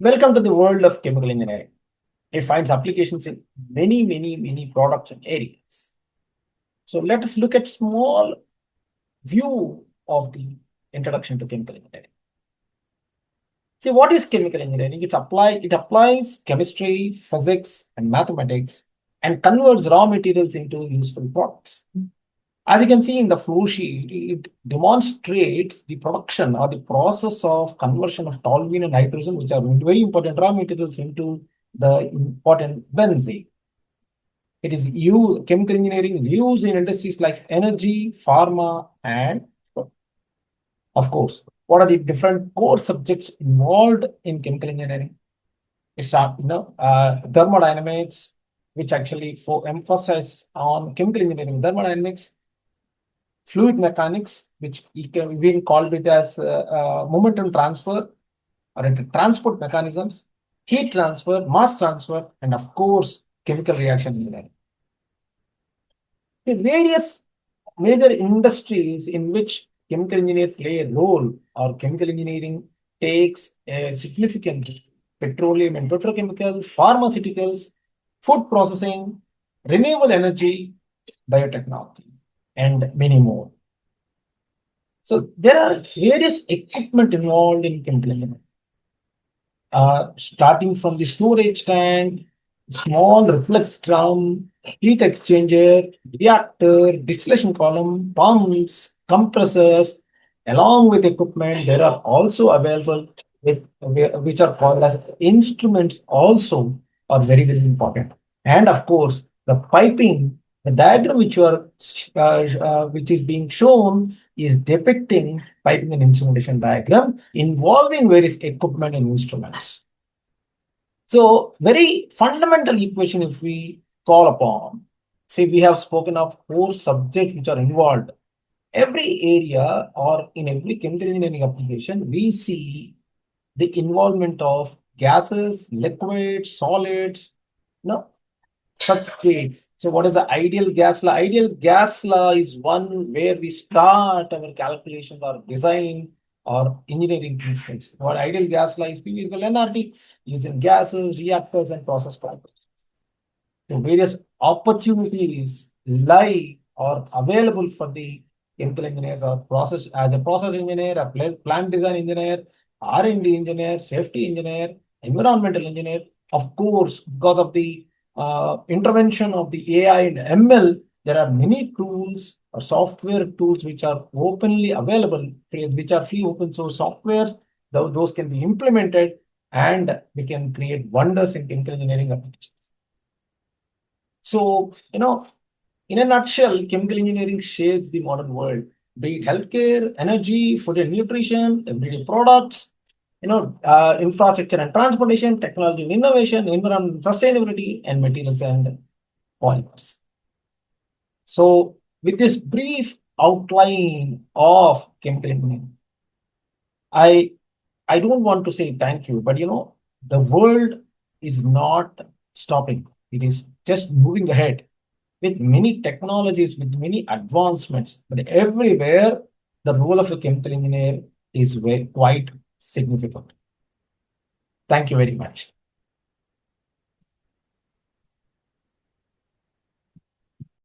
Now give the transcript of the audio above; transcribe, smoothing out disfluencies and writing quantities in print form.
Welcome to the world of chemical engineering. It finds applications in many products and areas. So let us look at small view of the introduction to chemical engineering. See, what is chemical engineering? It applies chemistry, physics, and mathematics and converts raw materials into useful products. As you can see in the flow sheet, it demonstrates the production or the process of conversion of toluene and hydrogen, which are very important raw materials, into the important benzene. It is used, chemical engineering is used in industries like energy, pharma, and of course, what are the different core subjects involved in chemical engineering? It's thermodynamics, which actually emphasize on chemical engineering, thermodynamics, fluid mechanics, which we call it as momentum transfer or transport mechanisms, heat transfer, mass transfer, and of course, chemical reaction engineering. The various major industries in which chemical engineers play a role or chemical engineering takes a significant petroleum and petrochemicals, pharmaceuticals, food processing, renewable energy, biotechnology, and many more. So there are various equipment involved in chemical engineering. Starting from the storage tank, small reflex drum, heat exchanger, reactor, distillation column, pumps, compressors, along with equipment, there are also available which are called as instruments also are very important. And of course, the piping, the diagram which is being shown is depicting piping and instrumentation diagram involving various equipment and instruments. So very fundamental equation if we call upon, say we have spoken of 4 subjects which are involved. Every area or in every chemical engineering application, we see the involvement of gases, liquids, solids, such states. So what is the ideal gas law? Ideal gas law is one where we start our calculations or design or engineering principles. What ideal gas law is PV is equal to nRT using gases, reactors, and process parameters. So various opportunities lie or available for the chemical engineers or process as a process engineer, a plant design engineer, R&D engineer, safety engineer, environmental engineer. Of course, because of the intervention of the AI and ML, there are many tools or software tools which are openly available, which are free open source softwares. Those can be implemented and we can create wonders in chemical engineering applications. So, in a nutshell, chemical engineering shapes the modern world, be it healthcare, energy, food and nutrition, everyday products, infrastructure and transportation, technology and innovation, environment and sustainability, and materials and polymers. So, with this brief outline of chemical engineering, I don't want to say thank you, but the world is not stopping. It is just moving ahead with many technologies, with many advancements. But everywhere, the role of a chemical engineer is quite significant. Thank you very much.